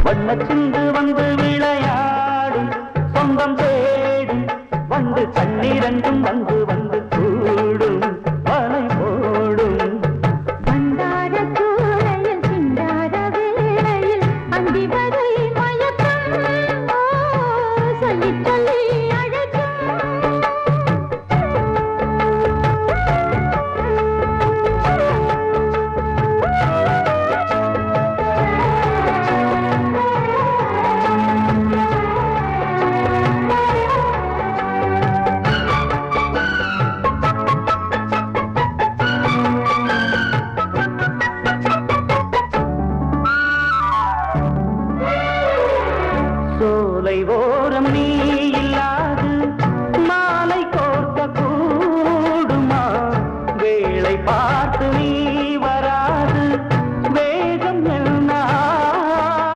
வண்ணச்சிந்து வந்து விளையாடும் சொந்தம் தேடும் வந்து கண்ணீரண்டும் வந்து வந்து கூடும் வலை போடும் வந்தார சூளையில் சிந்தார வேளையில் அந்தி வரை மயக்கம் சொல்லி சொல்லி சோலை ஓரம் நீ